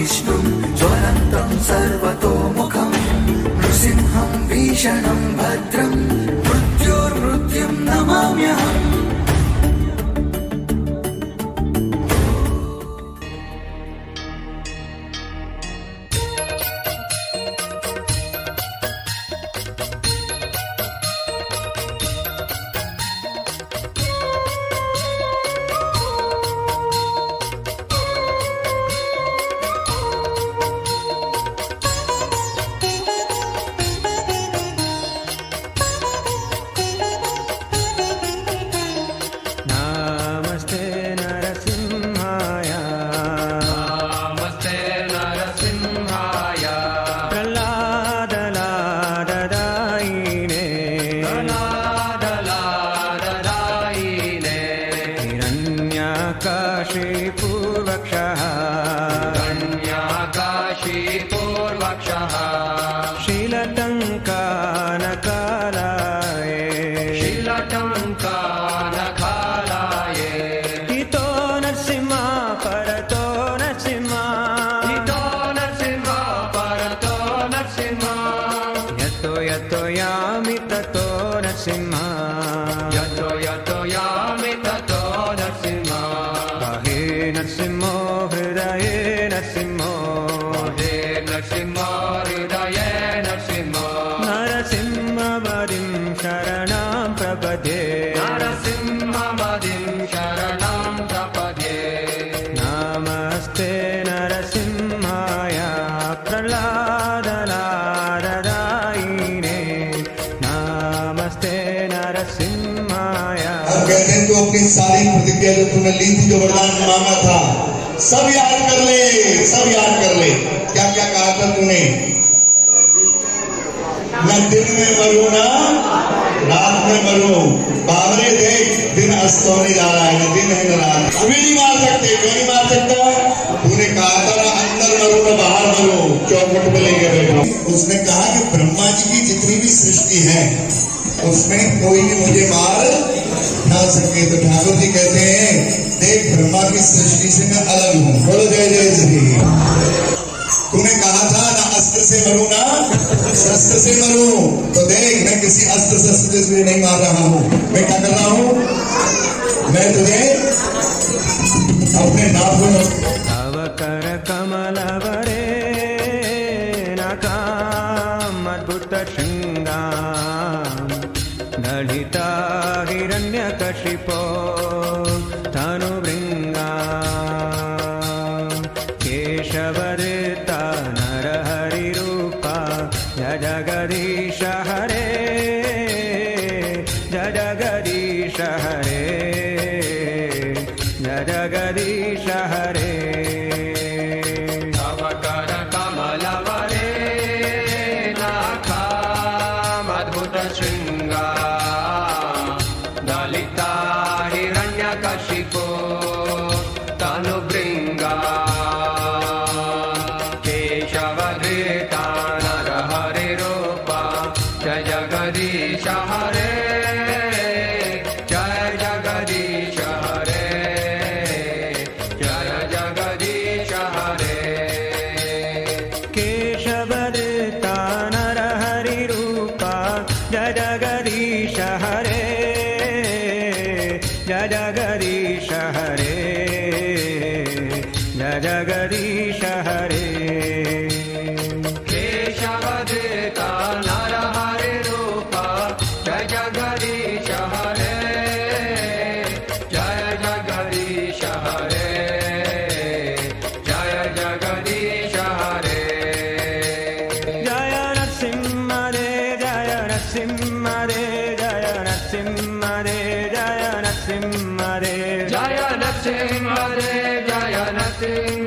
विष्णुं ज्वलन्तं सर्वतोमुखं नृसिंहं भीषणं भद्रं मृत्युर्मृत्युं नमाम्यहम्। पूर्वक्षः शीलटङ्कानकालाय हितो नरसिंहा परतो नरसिंहा यतो यतो यामि ततो नरसिंहा बाहे नरसिंहो हृदये नरसिंहो नरसिंहवदिं शरणं प्रपद्ये नमस्ते नरसिंहाय प्रह्लादलाददायिने नमस्ते नरसिंहाय। हम कहते हैं तो अपनी सारी प्रतिज्ञा जो तूने ली थी, जो वरदान मांगा था, सब याद कर ले, सब याद कर ले। क्या क्या कहा था तूने? न दिन में मरू ना रात में मरू। बाबरे देख, दिन अस्त होने जा रहा है, न दिन है न रात। अभी नहीं मार सकते, क्यों नहीं मार सकता? तूने कहा था ना अंदर मरू ना बाहर मरू, चौखट पे लेके बैठो। उसने कहा कि ब्रह्मा जी की जितनी भी सृष्टि है उसमें कोई भी मुझे मार ना सके। तो ठाकुर जी कहते हैं देख, ब्रह्मा की सृष्टि से मैं अलग हूँ। बोलो जय जय श्री। तूने कहा था ना अस्त्र से मरू ना शस्त्र से मरू, तो देख मैं किसी अस्त्र शस्त्र से नहीं मार रहा हूँ। मैं क्या कर रहा हूँ? मैं तुझे अपने नाखून तव कर कमलवरे नकाम अद्भुत शृंगार ललिता हिरण्यकशिपो तनुभृङ्गा केशवदत्ता नरहरिरूपा जय जगदीश हरे जय जगदीश हरे जय जगदीश हरे। तव कर कमलवरे नकामद्भुत शृंगार ललिता हिरण्यकशिपो तनुभृङ्गा केशवदत्ता नरहरिरूपा जय जगदीश हरे जय जगदीश हरे जय जगदीश हरे। केशवदत्ता नरहरिरूपा जय जगदीश हरे जय जगदीश हरे जय जगदीश हरे। केशवदत्ता नरहरिरूपा जय जगदीश हरे जय जगदीश हरे जय जगदीश हरे। जय नरसिंह रे जय नरसिंह रे जय नरसिंह रे जय नरसिंह रे जय नरसिंह रे जय नरसिंह